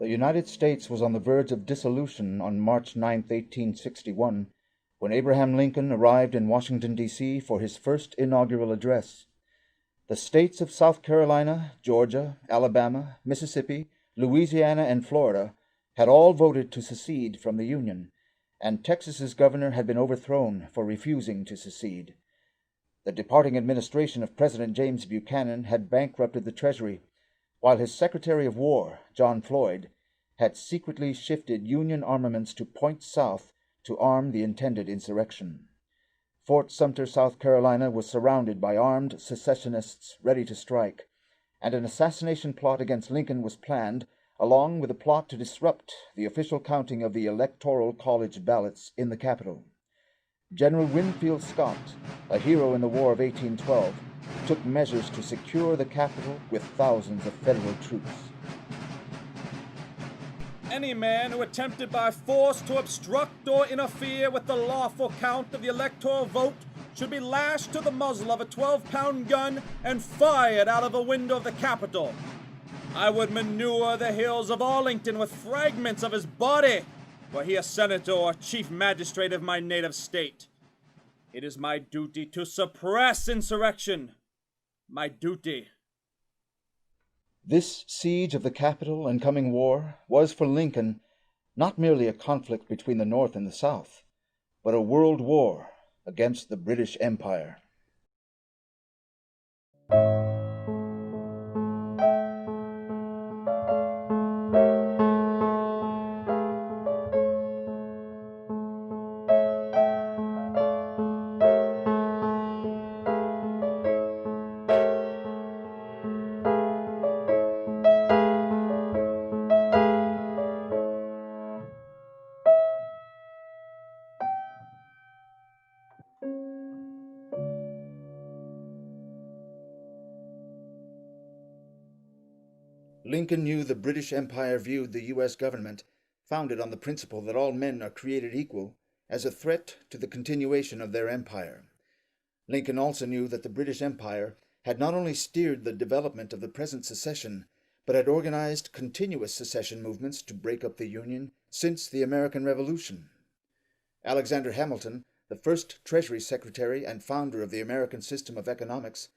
The United States was on the verge of dissolution on March 9, 1861, when Abraham Lincoln arrived in Washington, D.C. for his first inaugural address. The states of South Carolina, Georgia, Alabama, Mississippi, Louisiana, and Florida had all voted to secede from the Union, and Texas's governor had been overthrown for refusing to secede. The departing administration of President James Buchanan had bankrupted the Treasury, while his Secretary of War, John Floyd, had secretly shifted Union armaments to Point South to arm the intended insurrection. Fort Sumter, South Carolina, was surrounded by armed secessionists ready to strike, and an assassination plot against Lincoln was planned, along with a plot to disrupt the official counting of the Electoral College ballots in the capital. General Winfield Scott, a hero in the War of 1812, took measures to secure the capital with thousands of federal troops. Any man who attempted by force to obstruct or interfere with the lawful count of the electoral vote should be lashed to the muzzle of a 12-pound gun and fired out of a window of the Capitol. I would manure the hills of Arlington with fragments of his body, were he a senator or chief magistrate of my native state. It is my duty to suppress insurrection. My duty. This siege of the Capitol and coming war was for Lincoln not merely a conflict between the North and the South, but a world war against the British Empire. Lincoln knew the British Empire viewed the U.S. government, founded on the principle that all men are created equal, as a threat to the continuation of their empire. Lincoln also knew that the British Empire had not only steered the development of the present secession, but had organized continuous secession movements to break up the Union since the American Revolution. Alexander Hamilton, the first Treasury Secretary and founder of the American system of economics,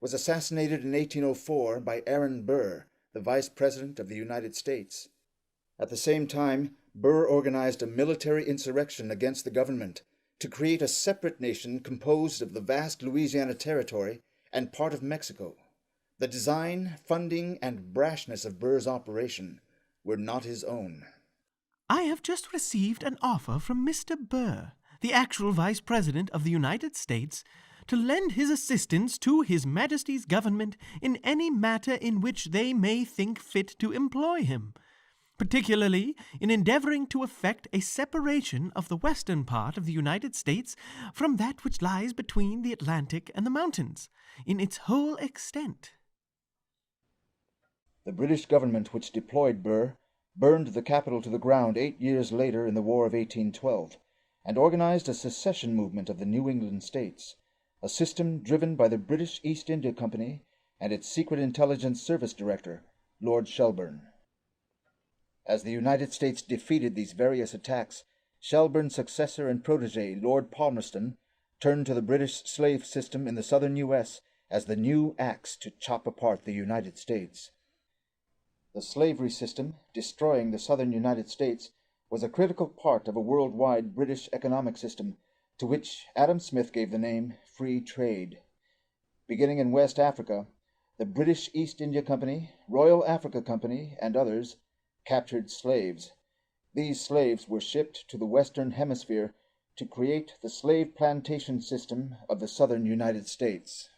was assassinated in 1804 by Aaron Burr, the Vice President of the United States. At the same time, Burr organized a military insurrection against the government to create a separate nation composed of the vast Louisiana Territory and part of Mexico. The design, funding, and brashness of Burr's operation were not his own. I have just received an offer from Mr. Burr, the actual Vice President of the United States, to lend his assistance to His Majesty's government in any matter in which they may think fit to employ him, particularly in endeavoring to effect a separation of the western part of the United States from that which lies between the Atlantic and the mountains, in its whole extent. The British government which deployed Burr burned the capital to the ground 8 years later in the War of 1812, and organized a secession movement of the New England states, a system driven by the British East India Company and its Secret Intelligence Service Director, Lord Shelburne. As the United States defeated these various attacks, Shelburne's successor and protege, Lord Palmerston, turned to the British slave system in the southern U.S. as the new axe to chop apart the United States. The slavery system, destroying the southern United States, was a critical part of a worldwide British economic system to which Adam Smith gave the name Free Trade. Beginning in West Africa, the British East India Company, Royal Africa Company, and others captured slaves. These slaves were shipped to the Western Hemisphere to create the slave plantation system of the southern United States.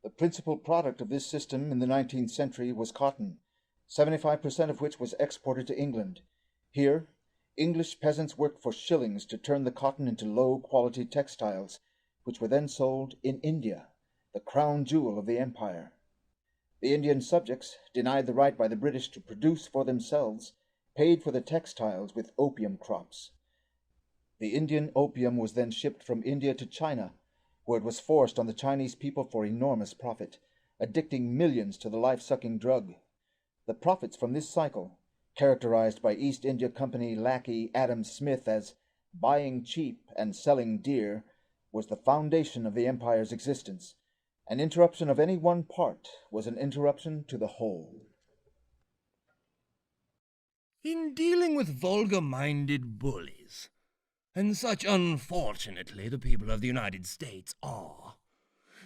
The principal product of this system in the 19th century was cotton, 75% of which was exported to England. Here, English peasants worked for shillings to turn the cotton into low-quality textiles, which were then sold in India, the crown jewel of the empire. The Indian subjects, denied the right by the British to produce for themselves, paid for the textiles with opium crops. The Indian opium was then shipped from India to China, where it was forced on the Chinese people for enormous profit, addicting millions to the life-sucking drug. The profits from this cycle, characterized by East India Company lackey Adam Smith as buying cheap and selling dear, was the foundation of the empire's existence. An interruption of any one part was an interruption to the whole. In dealing with vulgar-minded bullies, and such unfortunately the people of the United States are,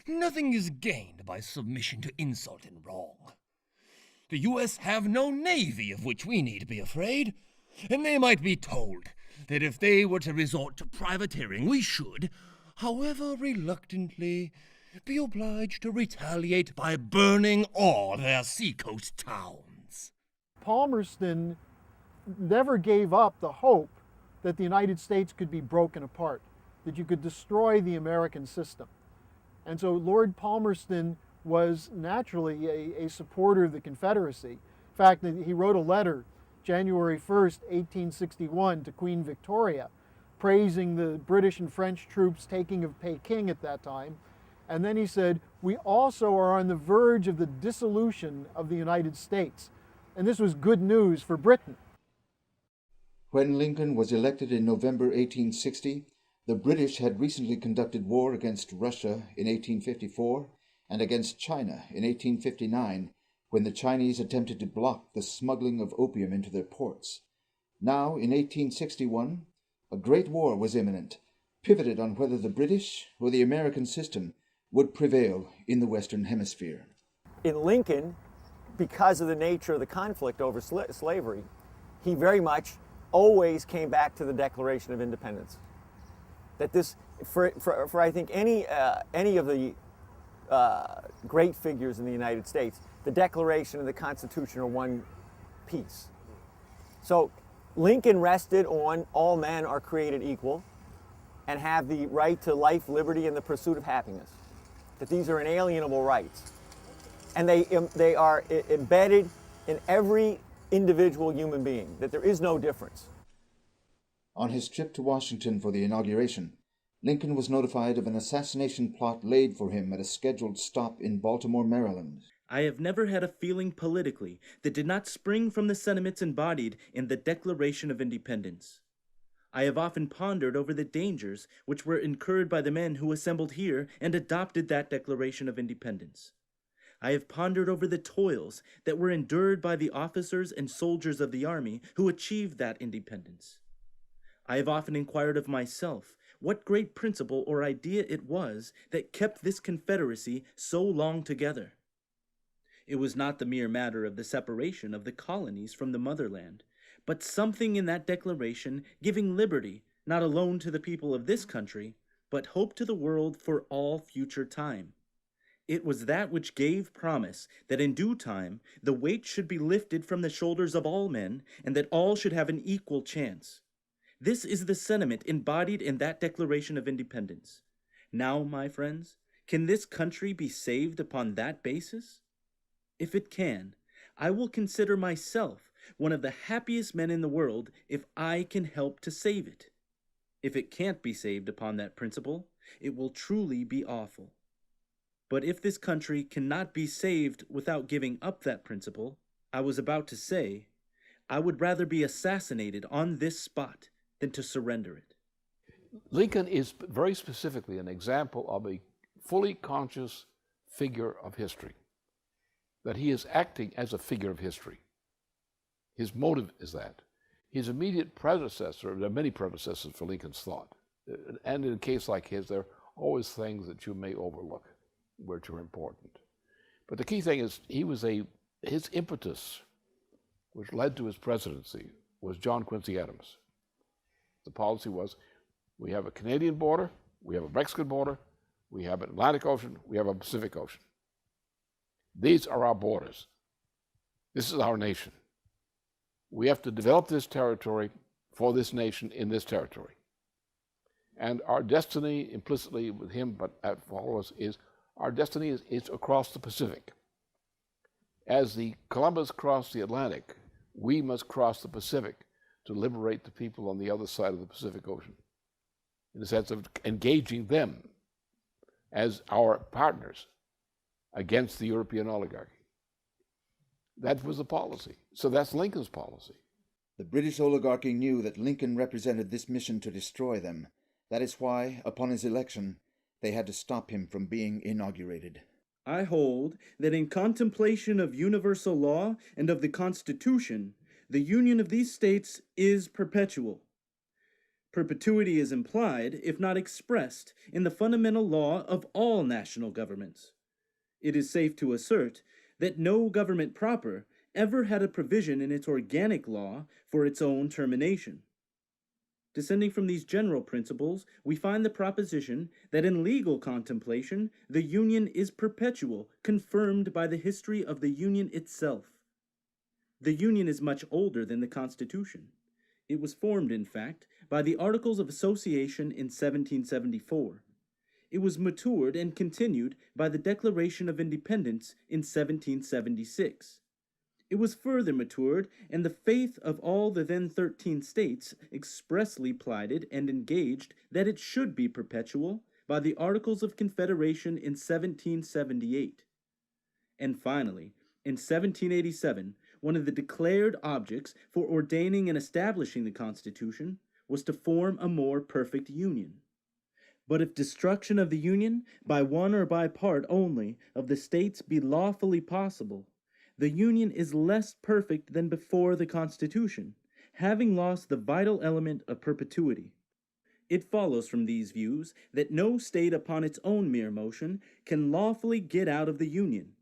nothing is gained by submission to insult and wrong. The U.S. have no navy of which we need be afraid, and they might be told that if they were to resort to privateering, we should, however reluctantly, be obliged to retaliate by burning all their seacoast towns. Palmerston never gave up the hope that the United States could be broken apart, that you could destroy the American system. And so Lord Palmerston was naturally a supporter of the Confederacy. In fact, he wrote a letter January 1st, 1861 to Queen Victoria, praising the British and French troops taking of Peking at that time. And then he said, "We also are on the verge of the dissolution of the United States." And this was good news for Britain. When Lincoln was elected in November 1860, the British had recently conducted war against Russia in 1854 and against China in 1859, when the Chinese attempted to block the smuggling of opium into their ports. Now, in 1861, a great war was imminent, pivoted on whether the British or the American system would prevail in the Western Hemisphere. In Lincoln, because of the nature of the conflict over slavery, he very much always came back to the Declaration of Independence. That this, for I think any of the great figures in the United States, the Declaration and the Constitution are one piece. So Lincoln rested on all men are created equal and have the right to life, liberty, and the pursuit of happiness. That these are inalienable rights. And they are embedded in every individual human being, that there is no difference. On his trip to Washington for the inauguration, Lincoln was notified of an assassination plot laid for him at a scheduled stop in Baltimore, Maryland. I have never had a feeling politically that did not spring from the sentiments embodied in the Declaration of Independence. I have often pondered over the dangers which were incurred by the men who assembled here and adopted that Declaration of Independence. I have pondered over the toils that were endured by the officers and soldiers of the army who achieved that independence. I have often inquired of myself what great principle or idea it was that kept this Confederacy so long together. It was not the mere matter of the separation of the colonies from the motherland, but something in that declaration giving liberty not alone to the people of this country, but hope to the world for all future time. It was that which gave promise that in due time the weight should be lifted from the shoulders of all men, and that all should have an equal chance. This is the sentiment embodied in that Declaration of Independence. Now, my friends, can this country be saved upon that basis? If it can, I will consider myself one of the happiest men in the world if I can help to save it. If it can't be saved upon that principle, it will truly be awful. But if this country cannot be saved without giving up that principle, I was about to say, I would rather be assassinated on this spot than to surrender it. Lincoln is very specifically an example of a fully conscious figure of history, that he is acting as a figure of history. His motive is that. His immediate predecessor, there are many predecessors for Lincoln's thought, and in a case like his, there are always things that you may overlook, which are important. But the key thing is, his impetus, which led to his presidency, was John Quincy Adams. The policy was, we have a Canadian border, we have a Mexican border, we have an Atlantic Ocean, we have a Pacific Ocean. These are our borders. This is our nation. We have to develop this territory for this nation in this territory. And our destiny, implicitly with him, but for all of us, is our destiny is across the Pacific. As the Columbus crossed the Atlantic, we must cross the Pacific to liberate the people on the other side of the Pacific Ocean, in the sense of engaging them as our partners against the European oligarchy. That was the policy. So that's Lincoln's policy. The British oligarchy knew that Lincoln represented this mission to destroy them. That is why, upon his election, they had to stop him from being inaugurated. I hold that in contemplation of universal law and of the Constitution, the union of these states is perpetual. Perpetuity is implied, if not expressed, in the fundamental law of all national governments. It is safe to assert that no government proper ever had a provision in its organic law for its own termination. Descending from these general principles, we find the proposition that in legal contemplation, the Union is perpetual, confirmed by the history of the Union itself. The Union is much older than the Constitution. It was formed, in fact, by the Articles of Association in 1774. It was matured and continued by the Declaration of Independence in 1776. It was further matured, and the faith of all the then 13 states expressly plighted and engaged that it should be perpetual by the Articles of Confederation in 1778. And finally, in 1787, one of the declared objects for ordaining and establishing the Constitution was to form a more perfect union. But if destruction of the Union, by one or by part only, of the states be lawfully possible, the Union is less perfect than before the Constitution, having lost the vital element of perpetuity. It follows from these views that no state upon its own mere motion can lawfully get out of the Union,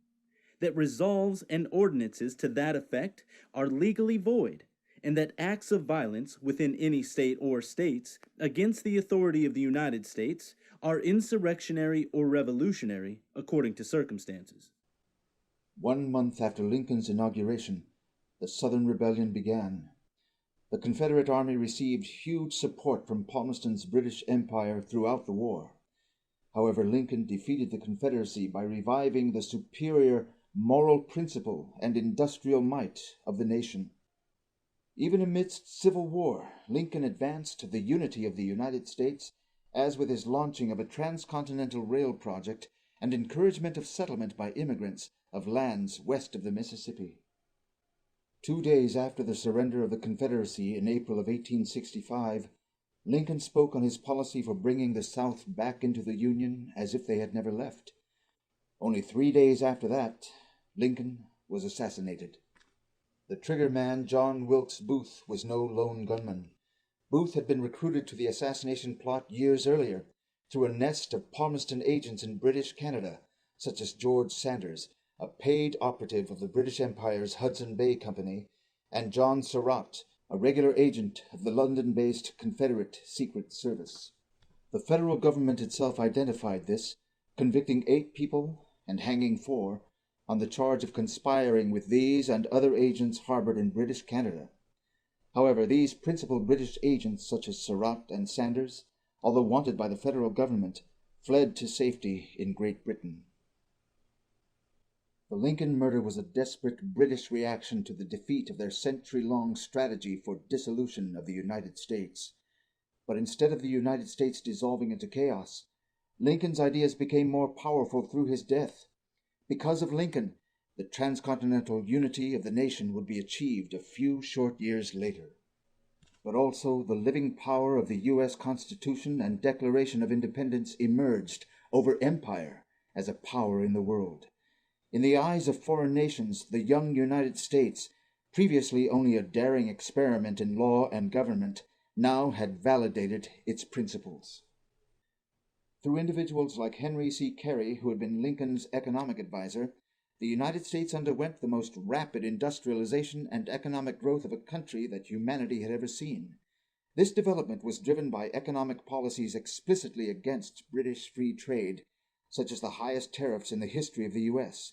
that resolves and ordinances to that effect are legally void, and that acts of violence within any state or states against the authority of the United States are insurrectionary or revolutionary according to circumstances. 1 month after Lincoln's inauguration, the Southern Rebellion began. The Confederate Army received huge support from Palmerston's British Empire throughout the war. However, Lincoln defeated the Confederacy by reviving the superior moral principle and industrial might of the nation. Even amidst civil war, Lincoln advanced the unity of the United States, as with his launching of a transcontinental rail project and encouragement of settlement by immigrants of lands west of the Mississippi. 2 days after the surrender of the Confederacy in April of 1865, Lincoln spoke on his policy for bringing the South back into the Union as if they had never left. Only 3 days after that, Lincoln was assassinated. The trigger man, John Wilkes Booth, was no lone gunman. Booth had been recruited to the assassination plot years earlier through a nest of Palmerston agents in British Canada, such as George Sanders, a paid operative of the British Empire's Hudson Bay Company, and John Surratt, a regular agent of the London-based Confederate Secret Service. The federal government itself identified this, convicting 8 people and hanging 4 on the charge of conspiring with these and other agents harbored in British Canada. However, these principal British agents, such as Surratt and Sanders, although wanted by the federal government, fled to safety in Great Britain. The Lincoln murder was a desperate British reaction to the defeat of their century-long strategy for dissolution of the United States. But instead of the United States dissolving into chaos, Lincoln's ideas became more powerful through his death. Because of Lincoln, the transcontinental unity of the nation would be achieved a few short years later. But also the living power of the U.S. Constitution and Declaration of Independence emerged over empire as a power in the world. In the eyes of foreign nations, the young United States, previously only a daring experiment in law and government, now had validated its principles. Through individuals like Henry C. Carey, who had been Lincoln's economic advisor, the United States underwent the most rapid industrialization and economic growth of a country that humanity had ever seen. This development was driven by economic policies explicitly against British free trade, such as the highest tariffs in the history of the U.S.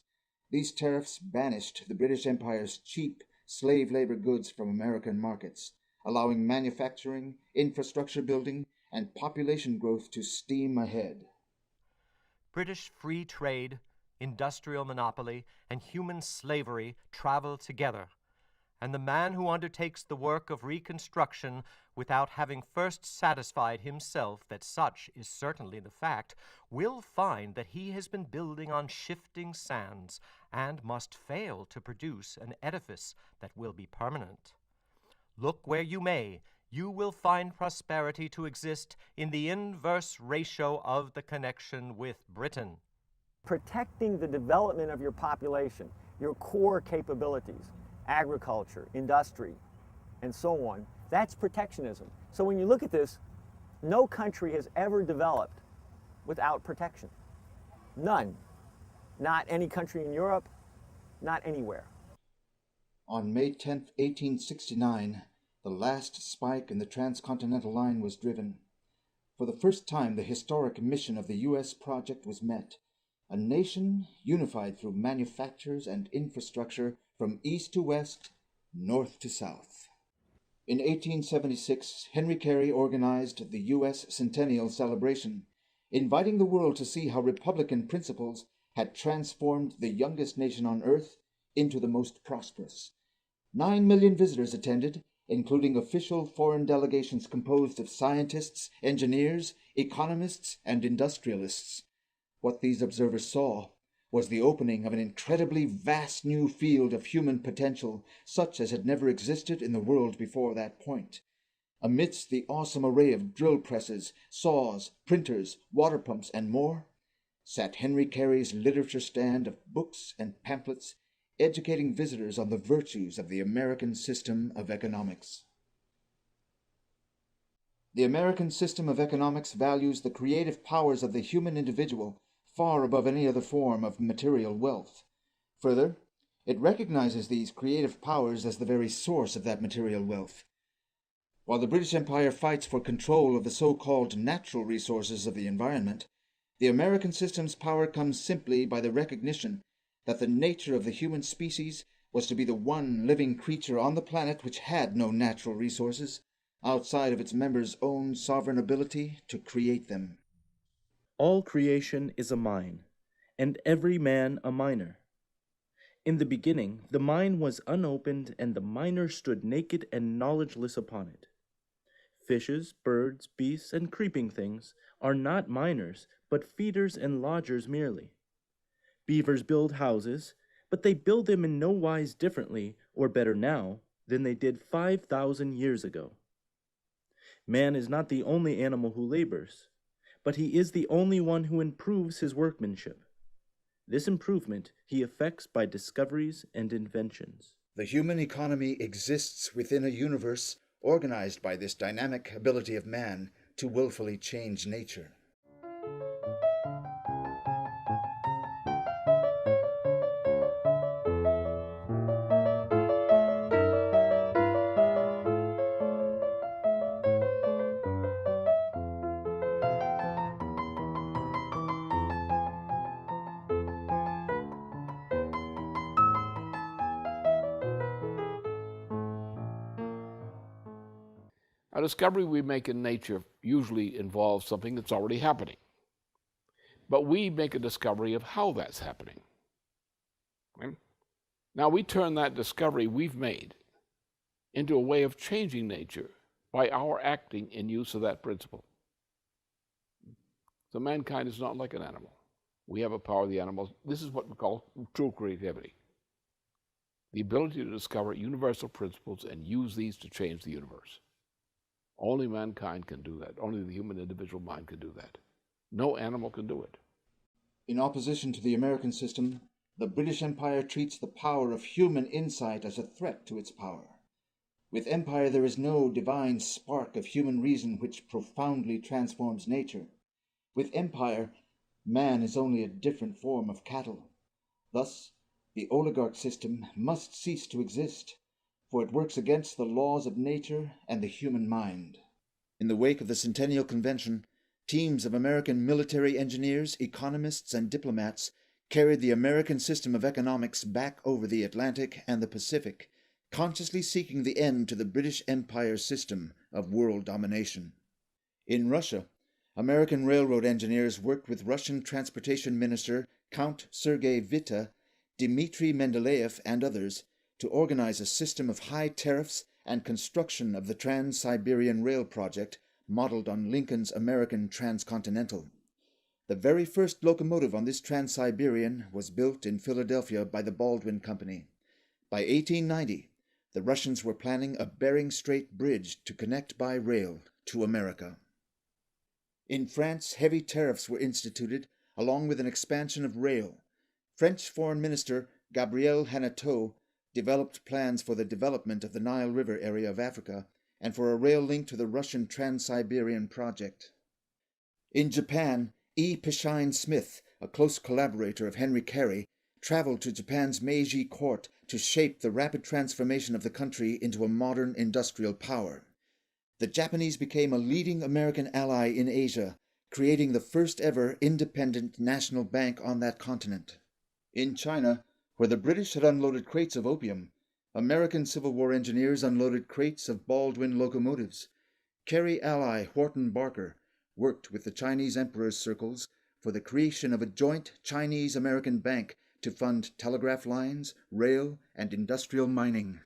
These tariffs banished the British Empire's cheap slave labor goods from American markets, allowing manufacturing, infrastructure building, and population growth to steam ahead. British free trade, industrial monopoly, and human slavery travel together, and the man who undertakes the work of reconstruction without having first satisfied himself that such is certainly the fact, will find that he has been building on shifting sands, and must fail to produce an edifice that will be permanent. Look where you may, you will find prosperity to exist in the inverse ratio of the connection with Britain. Protecting the development of your population, your core capabilities, agriculture, industry, and so on, that's protectionism. So when you look at this, no country has ever developed without protection. None. Not any country in Europe, not anywhere. On May 10, 1869, the last spike in the transcontinental line was driven. For the first time, the historic mission of the U.S. project was met. A nation unified through manufactures and infrastructure from east to west, north to south. In 1876, Henry Carey organized the U.S. Centennial Celebration, inviting the world to see how Republican principles had transformed the youngest nation on earth into the most prosperous. 9 million visitors attended, including official foreign delegations composed of scientists, engineers, economists, and industrialists. What these observers saw was the opening of an incredibly vast new field of human potential, such as had never existed in the world before that point. Amidst the awesome array of drill presses, saws, printers, water pumps, and more, sat Henry Carey's literature stand of books and pamphlets, educating visitors on the virtues of the American system of economics. The American system of economics values the creative powers of the human individual far above any other form of material wealth. Further, it recognizes these creative powers as the very source of that material wealth. While the British Empire fights for control of the so-called natural resources of the environment, the American system's power comes simply by the recognition that the nature of the human species was to be the one living creature on the planet which had no natural resources, outside of its members' own sovereign ability to create them. All creation is a mine, and every man a miner. In the beginning, the mine was unopened, and the miner stood naked and knowledgeless upon it. Fishes, birds, beasts, and creeping things are not miners, but feeders and lodgers merely. Beavers build houses, but they build them in no wise differently, or better now, than they did 5,000 years ago. Man is not the only animal who labors, but he is the only one who improves his workmanship. This improvement he effects by discoveries and inventions. The human economy exists within a universe organized by this dynamic ability of man to willfully change nature. A discovery we make in nature usually involves something that's already happening. But we make a discovery of how that's happening. Okay? Now we turn that discovery we've made into a way of changing nature by our acting in use of that principle. So mankind is not like an animal. We have a power of the animals. This is what we call true creativity. The ability to discover universal principles and use these to change the universe. Only mankind can do that. Only the human individual mind can do that. No animal can do it. In opposition to the American system, the British Empire treats the power of human insight as a threat to its power. With empire, there is no divine spark of human reason which profoundly transforms nature. With empire, man is only a different form of cattle. Thus, the oligarch system must cease to exist, for it works against the laws of nature and the human mind. In the wake of the Centennial Convention, teams of American military engineers, economists, and diplomats carried the American system of economics back over the Atlantic and the Pacific, consciously seeking the end to the British Empire's system of world domination. In Russia, American railroad engineers worked with Russian Transportation Minister Count Sergei Witte, Dmitry Mendeleev, and others to organize a system of high tariffs and construction of the Trans-Siberian Rail project modeled on Lincoln's American Transcontinental. The very first locomotive on this Trans-Siberian was built in Philadelphia by the Baldwin Company. By 1890, the Russians were planning a Bering Strait bridge to connect by rail to America. In France, heavy tariffs were instituted, along with an expansion of rail. French Foreign Minister Gabriel Hanotaux developed plans for the development of the Nile River area of Africa and for a rail link to the Russian Trans-Siberian project. In Japan, E. Pishine Smith, a close collaborator of Henry Carey, traveled to Japan's Meiji court to shape the rapid transformation of the country into a modern industrial power. The Japanese became a leading American ally in Asia, creating the first ever independent national bank on that continent. In China, where the British had unloaded crates of opium, American Civil War engineers unloaded crates of Baldwin locomotives. Carey ally Wharton Barker worked with the Chinese emperor's circles for the creation of a joint Chinese-American bank to fund telegraph lines, rail, and industrial mining.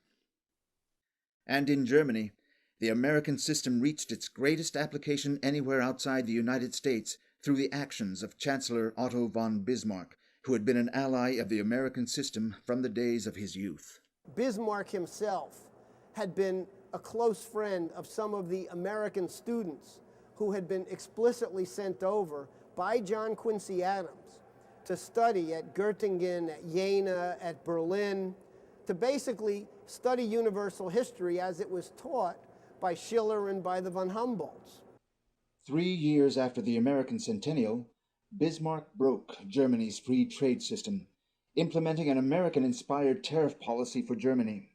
And in Germany, the American system reached its greatest application anywhere outside the United States through the actions of Chancellor Otto von Bismarck, who had been an ally of the American system from the days of his youth. Bismarck himself had been a close friend of some of the American students who had been explicitly sent over by John Quincy Adams to study at Göttingen, at Jena, at Berlin, to basically study universal history as it was taught by Schiller and by the von Humboldts. 3 years after the American Centennial, Bismarck broke Germany's free trade system, implementing an American-inspired tariff policy for Germany.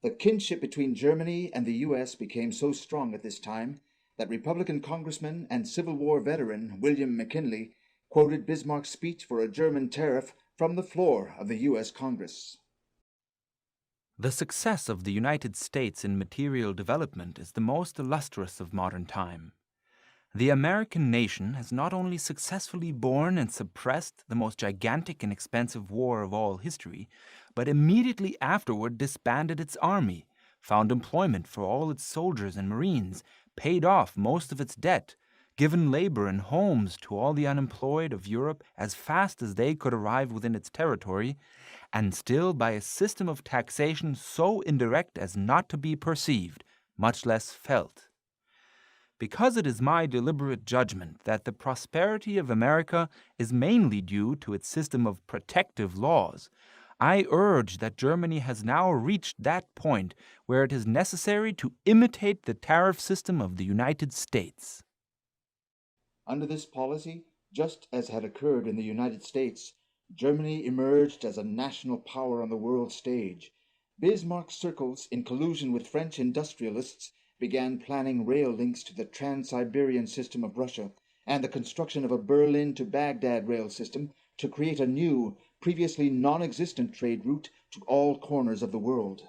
The kinship between Germany and the U.S. became so strong at this time that Republican congressman and Civil War veteran William McKinley quoted Bismarck's speech for a German tariff from the floor of the U.S. Congress. The success of the United States in material development is the most illustrious of modern time. The American nation has not only successfully borne and suppressed the most gigantic and expensive war of all history, but immediately afterward disbanded its army, found employment for all its soldiers and marines, paid off most of its debt, given labor and homes to all the unemployed of Europe as fast as they could arrive within its territory, and still by a system of taxation so indirect as not to be perceived, much less felt. Because it is my deliberate judgment that the prosperity of America is mainly due to its system of protective laws, I urge that Germany has now reached that point where it is necessary to imitate the tariff system of the United States. Under this policy, just as had occurred in the United States, Germany emerged as a national power on the world stage. Bismarck's circles, in collusion with French industrialists, began planning rail links to the Trans-Siberian system of Russia and the construction of a Berlin to Baghdad rail system to create a new, previously non-existent trade route to all corners of the world.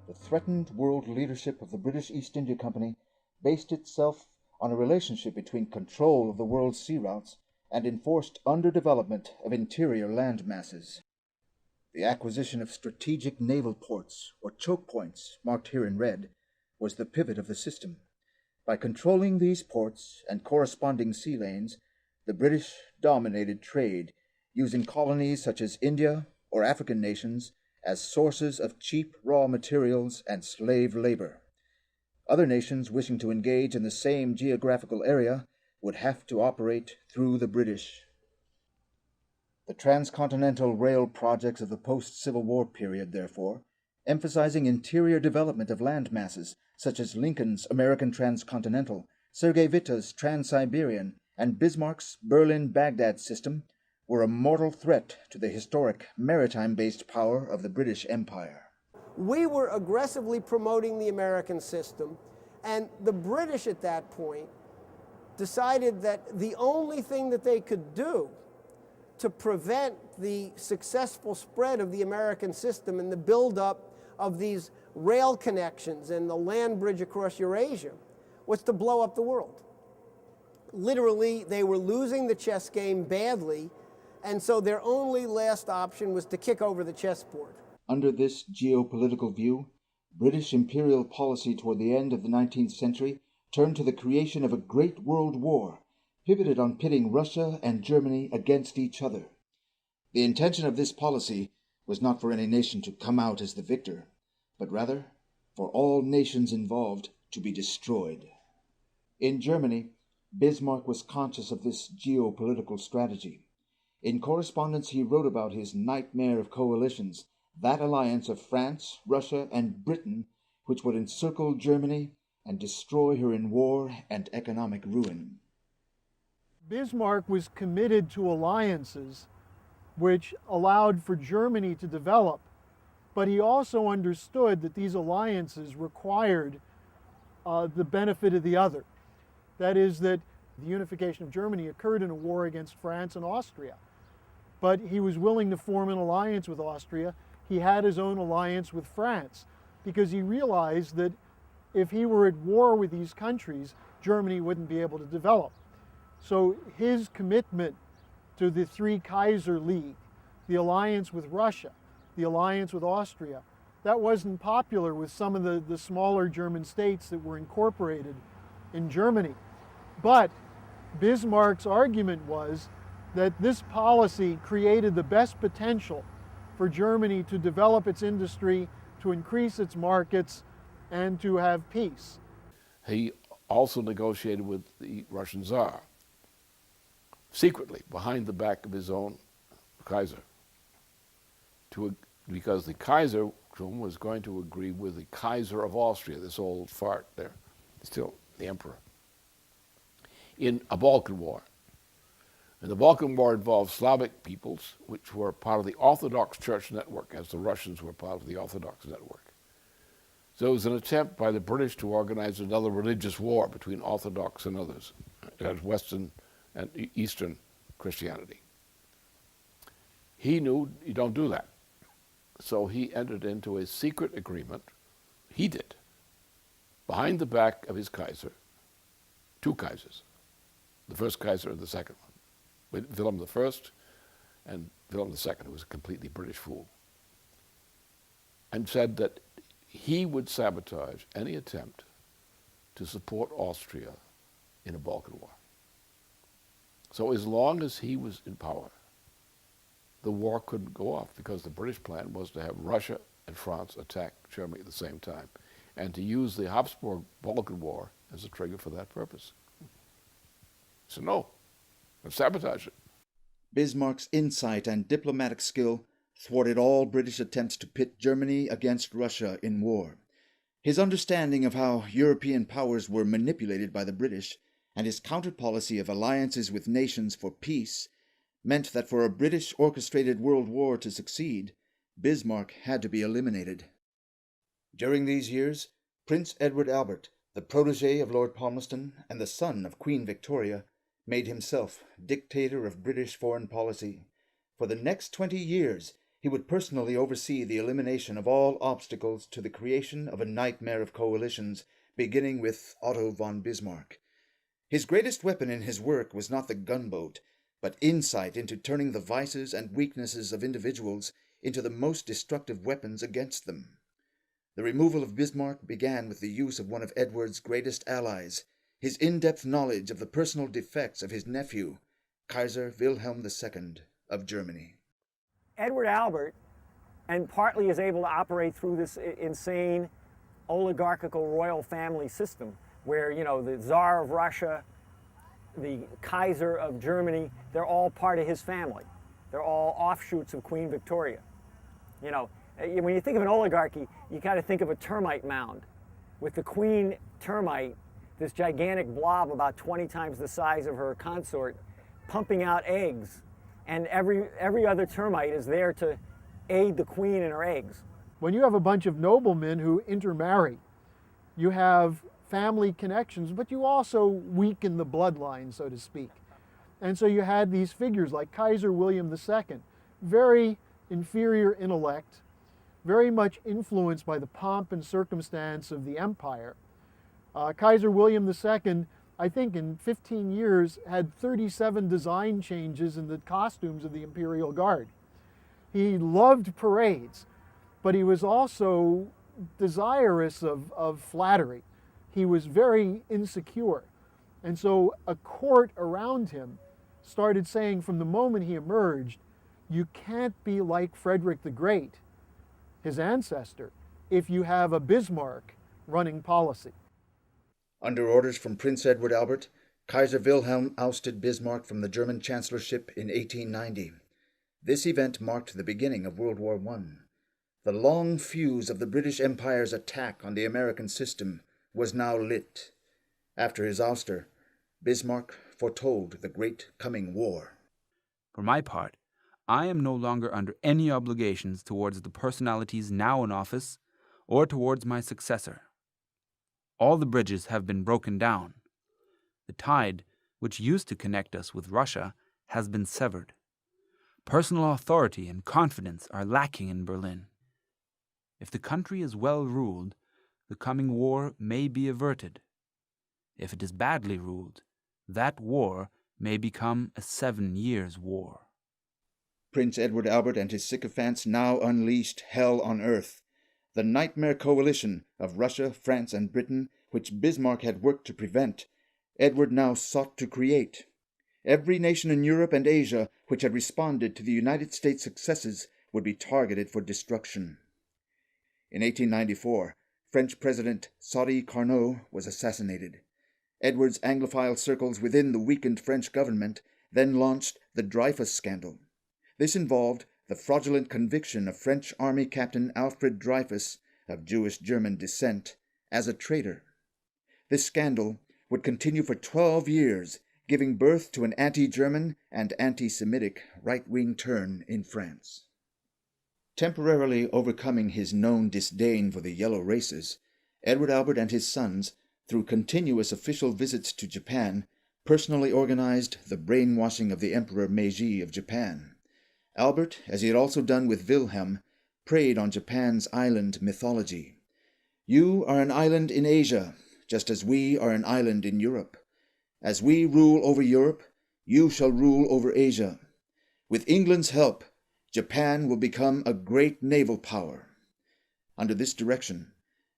The threatened world leadership of the British East India Company based itself on a relationship between control of the world's sea routes and enforced underdevelopment of interior land masses. The acquisition of strategic naval ports, or choke points, marked here in red, was the pivot of the system. By controlling these ports and corresponding sea lanes, the British dominated trade, using colonies such as India or African nations as sources of cheap raw materials and slave labor. Other nations wishing to engage in the same geographical area would have to operate through the British. The transcontinental rail projects of the post-Civil War period, therefore, emphasizing interior development of land masses such as Lincoln's American Transcontinental, Sergei Witta's Trans-Siberian, and Bismarck's Berlin-Baghdad system, were a mortal threat to the historic maritime-based power of the British Empire. We were aggressively promoting the American system, and the British at that point decided that the only thing that they could do to prevent the successful spread of the American system and the buildup of these rail connections and the land bridge across Eurasia was to blow up the world. Literally, they were losing the chess game badly, and so their only last option was to kick over the chessboard. Under this geopolitical view, British imperial policy toward the end of the 19th century turned to the creation of a great world war, pivoted on pitting Russia and Germany against each other. The intention of this policy was not for any nation to come out as the victor, but rather for all nations involved to be destroyed. In Germany, Bismarck was conscious of this geopolitical strategy. In correspondence, he wrote about his nightmare of coalitions, that alliance of France, Russia, and Britain, which would encircle Germany and destroy her in war and economic ruin. Bismarck was committed to alliances which allowed for Germany to develop, but he also understood that these alliances required the benefit of the other. That is, that the unification of Germany occurred in a war against France and Austria, but he was willing to form an alliance with Austria. He had his own alliance with France because he realized that if he were at war with these countries, Germany wouldn't be able to develop. So his commitment to the Three Kaiser League, the alliance with Russia, the alliance with Austria, that wasn't popular with some of the smaller German states that were incorporated in Germany. But Bismarck's argument was that this policy created the best potential for Germany to develop its industry, to increase its markets, and to have peace. He also negotiated with the Russian Tsar, secretly, behind the back of his own Kaiser, because the Kaiser was going to agree with the Kaiser of Austria, this old fart there, still the emperor, in a Balkan War. And the Balkan War involved Slavic peoples, which were part of the Orthodox Church network, as the Russians were part of the Orthodox network. So it was an attempt by the British to organize another religious war between Orthodox and others, Western and Eastern Christianity. He knew you don't do that. So he entered into a secret agreement, he did, behind the back of his Kaiser, two Kaisers, the first Kaiser and the second one, Wilhelm I and Wilhelm II, who was a completely British fool, and said that he would sabotage any attempt to support Austria in a Balkan War. So as long as he was in power, the war couldn't go off, because the British plan was to have Russia and France attack Germany at the same time, and to use the Habsburg-Balkan War as a trigger for that purpose. So no, let's sabotage it. Bismarck's insight and diplomatic skill thwarted all British attempts to pit Germany against Russia in war. His understanding of how European powers were manipulated by the British, and his counter-policy of alliances with nations for peace, meant that for a British-orchestrated world war to succeed, Bismarck had to be eliminated. During these years, Prince Edward Albert, the protege of Lord Palmerston and the son of Queen Victoria, made himself dictator of British foreign policy. For the next 20 years, he would personally oversee the elimination of all obstacles to the creation of a nightmare of coalitions, beginning with Otto von Bismarck. His greatest weapon in his work was not the gunboat, but insight into turning the vices and weaknesses of individuals into the most destructive weapons against them. The removal of Bismarck began with the use of one of Edward's greatest allies, his in-depth knowledge of the personal defects of his nephew, Kaiser Wilhelm II of Germany. Edward Albert, and partly is able to operate through this insane oligarchical royal family system, where, you know, the Tsar of Russia, the Kaiser of Germany, they're all part of his family. They're all offshoots of Queen Victoria. You know, when you think of an oligarchy, you kind of think of a termite mound. With the queen termite, this gigantic blob about 20 times the size of her consort, pumping out eggs, and every other termite is there to aid the queen in her eggs. When you have a bunch of noblemen who intermarry, you have family connections, but you also weaken the bloodline, so to speak. And so you had these figures like Kaiser William II, very inferior intellect, very much influenced by the pomp and circumstance of the empire. Kaiser William II, I think in 15 years, had 37 design changes in the costumes of the Imperial Guard. He loved parades, but he was also desirous of flattery. He was very insecure. And so a court around him started saying from the moment he emerged, you can't be like Frederick the Great, his ancestor, if you have a Bismarck running policy. Under orders from Prince Edward Albert, Kaiser Wilhelm ousted Bismarck from the German chancellorship in 1890. This event marked the beginning of World War I. The long fuse of the British Empire's attack on the American system was now lit. After his ouster, Bismarck foretold the great coming war. For my part, I am no longer under any obligations towards the personalities now in office or towards my successor. All the bridges have been broken down. The tide, which used to connect us with Russia, has been severed. Personal authority and confidence are lacking in Berlin. If the country is well ruled, the coming war may be averted. If it is badly ruled, that war may become a 7 years' war. Prince Edward Albert and his sycophants now unleashed hell on earth. The nightmare coalition of Russia, France, and Britain, which Bismarck had worked to prevent, Edward now sought to create. Every nation in Europe and Asia which had responded to the United States' successes would be targeted for destruction. In 1894, French President Sadi Carnot was assassinated. Edward's Anglophile circles within the weakened French government then launched the Dreyfus Scandal. This involved the fraudulent conviction of French Army Captain Alfred Dreyfus, of Jewish-German descent, as a traitor. This scandal would continue for 12 years, giving birth to an anti-German and anti-Semitic right-wing turn in France. Temporarily overcoming his known disdain for the yellow races, Edward Albert and his sons, through continuous official visits to Japan, personally organized the brainwashing of the Emperor Meiji of Japan. Albert, as he had also done with Wilhelm, preyed on Japan's island mythology. You are an island in Asia, just as we are an island in Europe. As we rule over Europe, you shall rule over Asia. With England's help, Japan will become a great naval power. Under this direction,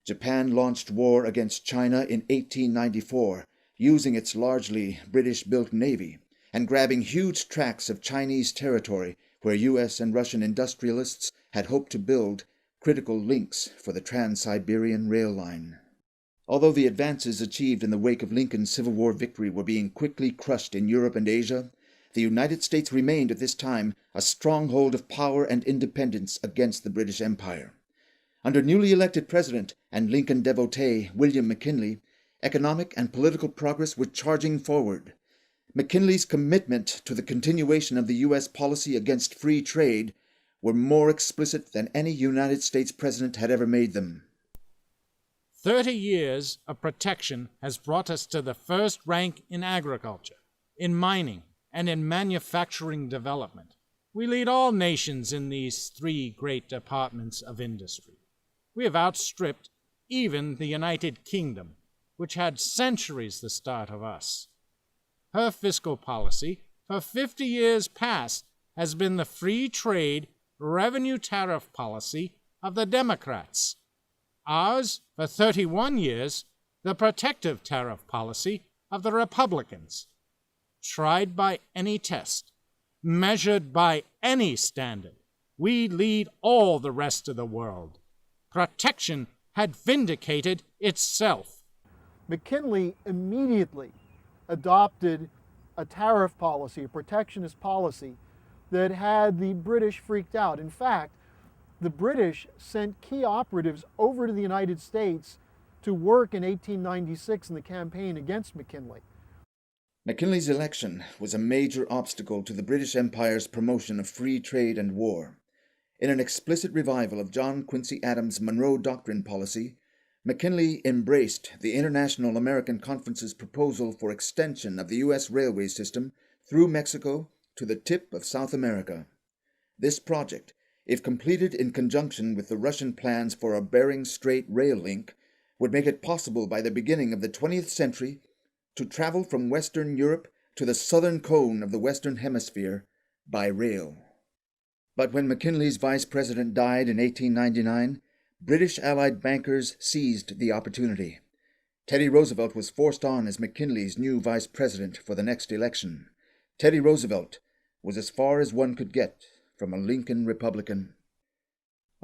Japan launched war against China in 1894, using its largely British-built navy, and grabbing huge tracts of Chinese territory where U.S. and Russian industrialists had hoped to build critical links for the Trans-Siberian Rail Line. Although the advances achieved in the wake of Lincoln's Civil War victory were being quickly crushed in Europe and Asia, the United States remained at this time a stronghold of power and independence against the British Empire. Under newly elected President and Lincoln devotee William McKinley, economic and political progress were charging forward. McKinley's commitment to the continuation of the U.S. policy against free trade were more explicit than any United States president had ever made them. 30 years of protection has brought us to the first rank in agriculture, in mining, and in manufacturing development. We lead all nations in these 3 great departments of industry. We have outstripped even the United Kingdom, which had centuries the start of us. Her fiscal policy, for 50 years past, has been the free trade, revenue tariff policy of the Democrats. Ours, for 31 years, the protective tariff policy of the Republicans. Tried by any test, measured by any standard, we lead all the rest of the world. Protection had vindicated itself. McKinley immediately adopted a tariff policy, a protectionist policy that had the British freaked out. In fact, the British sent key operatives over to the United States to work in 1896 in the campaign against McKinley. McKinley's election was a major obstacle to the British Empire's promotion of free trade and war. In an explicit revival of John Quincy Adams' Monroe Doctrine policy, McKinley embraced the International American Conference's proposal for extension of the U.S. railway system through Mexico to the tip of South America. This project, if completed in conjunction with the Russian plans for a Bering Strait rail link, would make it possible by the beginning of the 20th century to travel from Western Europe to the southern cone of the Western Hemisphere by rail. But when McKinley's vice president died in 1899, British Allied bankers seized the opportunity. Teddy Roosevelt was forced on as McKinley's new vice president for the next election. Teddy Roosevelt was as far as one could get from a Lincoln Republican.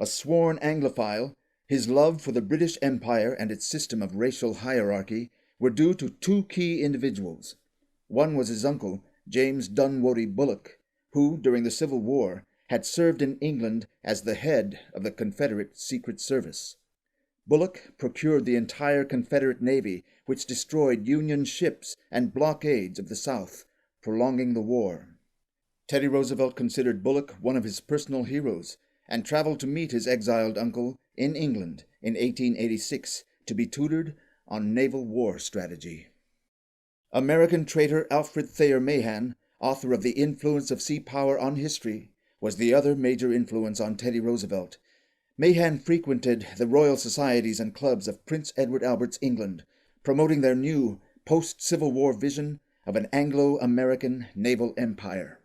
A sworn Anglophile, his love for the British Empire and its system of racial hierarchy were due to two key individuals. One was his uncle, James Dunwoody Bulloch, who, during the Civil War, had served in England as the head of the Confederate Secret Service. Bulloch procured the entire Confederate Navy, which destroyed Union ships and blockades of the South, prolonging the war. Teddy Roosevelt considered Bulloch one of his personal heroes, and traveled to meet his exiled uncle in England in 1886 to be tutored on naval war strategy. American traitor Alfred Thayer Mahan, author of The Influence of Sea Power on History, was the other major influence on Teddy Roosevelt. Mahan frequented the royal societies and clubs of Prince Edward Albert's England, promoting their new post-Civil War vision of an Anglo-American naval empire.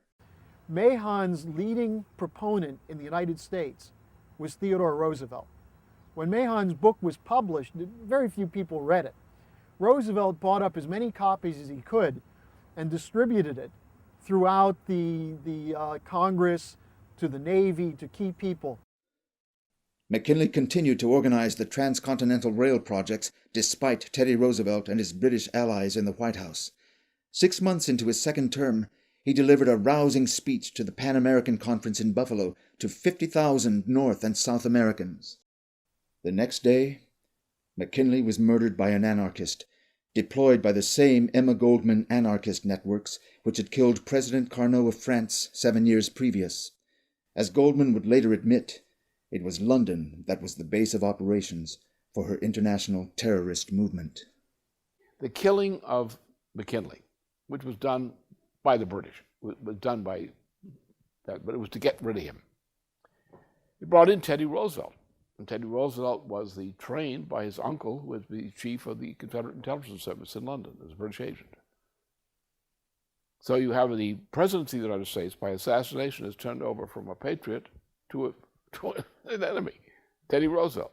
Mahan's leading proponent in the United States was Theodore Roosevelt. When Mahan's book was published, very few people read it. Roosevelt bought up as many copies as he could and distributed it throughout the Congress, to the Navy, to key people. McKinley continued to organize the transcontinental rail projects despite Teddy Roosevelt and his British allies in the White House. 6 months into his second term, he delivered a rousing speech to the Pan American Conference in Buffalo to 50,000 North and South Americans. The next day, McKinley was murdered by an anarchist, deployed by the same Emma Goldman anarchist networks which had killed President Carnot of France 7 years previous. As Goldman would later admit, it was London that was the base of operations for her international terrorist movement. The killing of McKinley, which was done by the British, was done by that, but it was to get rid of him. It brought in Teddy Roosevelt, and Teddy Roosevelt was trained by his uncle, who was the chief of the Confederate Intelligence Service in London as a British agent. So you have the presidency of the United States by assassination is turned over from a patriot to an enemy, Teddy Roosevelt.